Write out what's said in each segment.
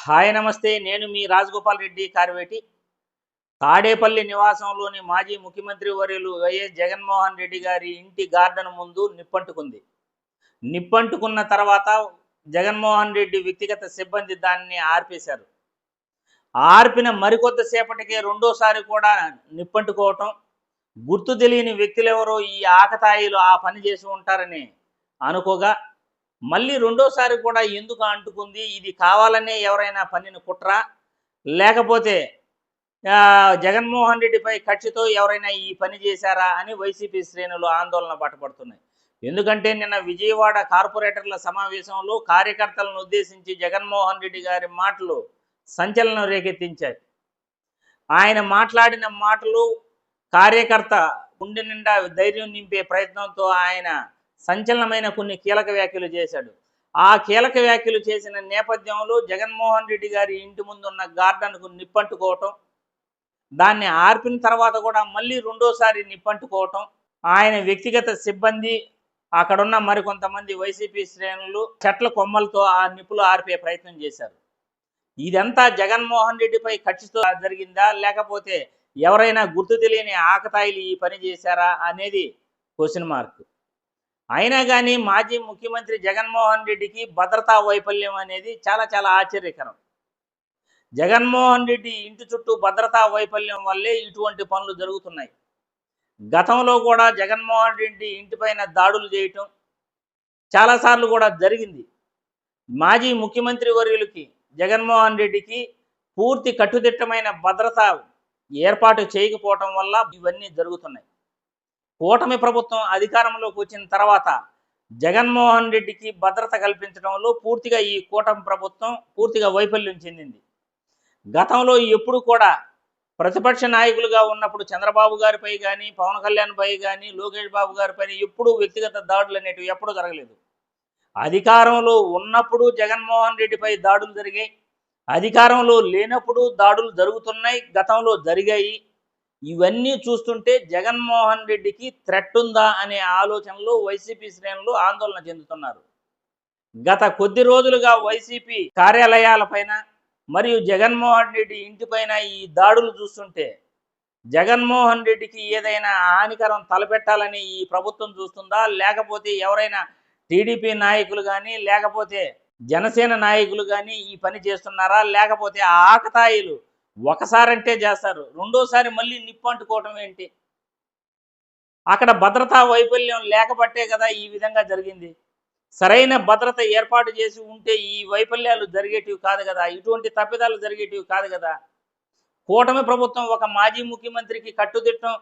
Hi నమస్తే. నేను మీ రాజగోపాల్ రెడ్డి కార్వేటి. తాడేపల్లి నివాసంలోని మాజీ ముఖ్యమంత్రి వర్యులు వైఎస్ జగన్మోహన్ రెడ్డి గారి ఇంటి గార్డెన్ ముందు నిప్పంటుకుంది. నిప్పంటుకున్న తర్వాత జగన్మోహన్ రెడ్డి వ్యక్తిగత సిబ్బంది దాన్ని ఆర్పేశారు. ఆర్పిన మరికొద్దిసేపటికే రెండోసారి కూడా నిప్పంటుకోవటం, గుర్తు తెలియని వ్యక్తులెవరో ఈ ఆకతాయిలు ఆ పని చేసి ఉంటారని అనుకోగా, మళ్ళీ రెండోసారి కూడా ఎందుకు అంటుకుంది? ఇది కావాలనే ఎవరైనా పన్నిన కుట్ర, లేకపోతే జగన్మోహన్ రెడ్డిపై కక్షతో ఎవరైనా ఈ పని చేశారా అని వైసీపీ శ్రేణులు ఆందోళన పట్టబడుతున్నాయి. ఎందుకంటే నిన్న విజయవాడ కార్పొరేటర్ల సమావేశంలో కార్యకర్తలను ఉద్దేశించి జగన్మోహన్ రెడ్డి గారి మాటలు సంచలనం రేకెత్తించాయి. ఆయన మాట్లాడిన మాటలు కార్యకర్త గుండె నిండా ధైర్యం నింపే ప్రయత్నంతో ఆయన సంచలనమైన కొన్ని కీలక వ్యాఖ్యలు చేశాడు. ఆ కీలక వ్యాఖ్యలు చేసిన నేపథ్యంలో జగన్మోహన్ రెడ్డి గారి ఇంటి ముందున్న గార్డెన్కు నిప్పంటుకోవటం, దాన్ని ఆర్పిన తర్వాత కూడా మళ్ళీ రెండోసారి నిప్పంటుకోవటం, ఆయన వ్యక్తిగత సిబ్బంది అక్కడున్న మరికొంతమంది వైసీపీ శ్రేణులు చెట్ల కొమ్మలతో ఆ నిప్పులు ఆర్పే ప్రయత్నం చేశారు. ఇదంతా జగన్మోహన్ రెడ్డిపై కక్షతో జరిగిందా, లేకపోతే ఎవరైనా గుర్తు తెలియని ఆకతాయిలు ఈ పని చేశారా అనేది క్వశ్చన్ మార్క్. అయినా కానీ మాజీ ముఖ్యమంత్రి జగన్మోహన్ రెడ్డికి భద్రతా వైఫల్యం అనేది చాలా చాలా ఆశ్చర్యకరం. జగన్మోహన్ రెడ్డి ఇంటి చుట్టూ భద్రతా వైఫల్యం వల్లే ఇటువంటి పనులు జరుగుతున్నాయి. గతంలో కూడా జగన్మోహన్ రెడ్డి ఇంటిపైన దాడులు చేయటం చాలాసార్లు కూడా జరిగింది. మాజీ ముఖ్యమంత్రి వర్యులకి జగన్మోహన్ రెడ్డికి పూర్తి కట్టుదిట్టమైన భద్రత ఏర్పాటు చేయకపోవటం వల్ల ఇవన్నీ జరుగుతున్నాయి. కూటమి ప్రభుత్వం అధికారంలోకి వచ్చిన తర్వాత జగన్మోహన్ రెడ్డికి భద్రత కల్పించడంలో పూర్తిగా ఈ కూటమి ప్రభుత్వం పూర్తిగా వైఫల్యం చెందింది. గతంలో ఎప్పుడు కూడా ప్రతిపక్ష నాయకులుగా ఉన్నప్పుడు చంద్రబాబు గారిపై కానీ, పవన్ కళ్యాణ్ పై కానీ, లోకేష్ బాబు గారిపై ఎప్పుడూ వ్యక్తిగత దాడులు అనేటివి ఎప్పుడూ జరగలేదు. అధికారంలో ఉన్నప్పుడు జగన్మోహన్ రెడ్డిపై దాడులు జరిగాయి, అధికారంలో లేనప్పుడు దాడులు జరుగుతున్నాయి, గతంలో జరిగాయి. ఇవన్నీ చూస్తుంటే జగన్మోహన్ రెడ్డికి థ్రెట్ ఉందా అనే ఆలోచనలో వైసీపీ శ్రేణులు ఆందోళన చెందుతున్నారు. గత కొద్ది రోజులుగా వైసీపీ కార్యాలయాలపైన మరియు జగన్మోహన్ రెడ్డి ఇంటిపైన ఈ దాడులు చూస్తుంటే జగన్మోహన్ రెడ్డికి ఏదైనా హానికరం తలపెట్టాలని ఈ ప్రభుత్వం చూస్తుందా, లేకపోతే ఎవరైనా టీడీపీ నాయకులు కానీ, లేకపోతే జనసేన నాయకులు కానీ ఈ పని చేస్తున్నారా, లేకపోతే ఆకతాయిలు ఒకసారంటే చేస్తారు, రెండోసారి మళ్ళీ నిప్పంటుకోవటం ఏంటి? అక్కడ భద్రతా వైఫల్యం లేకబట్టే కదా ఈ విధంగా జరిగింది. సరైన భద్రత ఏర్పాటు చేసి ఉంటే ఈ వైఫల్యాలు జరిగేటివి కాదు కదా, ఇటువంటి తప్పిదాలు జరిగేటివి కాదు కదా. కూటమి ప్రభుత్వం ఒక మాజీ ముఖ్యమంత్రికి కట్టుదిట్టం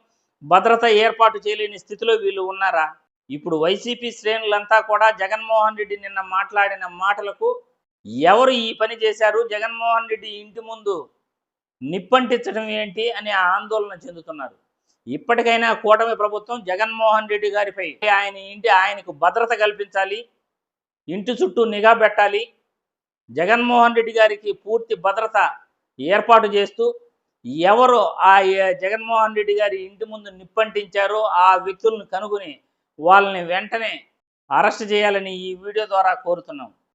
భద్రత ఏర్పాటు చేయలేని స్థితిలో వీళ్ళు ఉన్నారా? ఇప్పుడు వైసీపీ శ్రేణులంతా కూడా జగన్మోహన్ రెడ్డి నిన్న మాట్లాడిన మాటలకు ఎవరు ఈ పని చేశారు, జగన్మోహన్ రెడ్డి ఇంటి ముందు నిప్పంటించడం ఏంటి అని ఆందోళన చెందుతున్నారు. ఇప్పటికైనా కూటమి ప్రభుత్వం జగన్మోహన్ రెడ్డి గారిపై ఆయనకు భద్రత కల్పించాలి, ఇంటి చుట్టూ నిఘా పెట్టాలి, జగన్మోహన్ రెడ్డి గారికి పూర్తి భద్రత ఏర్పాటు చేస్తూ ఎవరు ఆ జగన్మోహన్ రెడ్డి గారి ఇంటి ముందు నిప్పంటించారో ఆ వ్యక్తులను కనుగొని వాళ్ళని వెంటనే అరెస్ట్ చేయాలని ఈ వీడియో ద్వారా కోరుతున్నాం.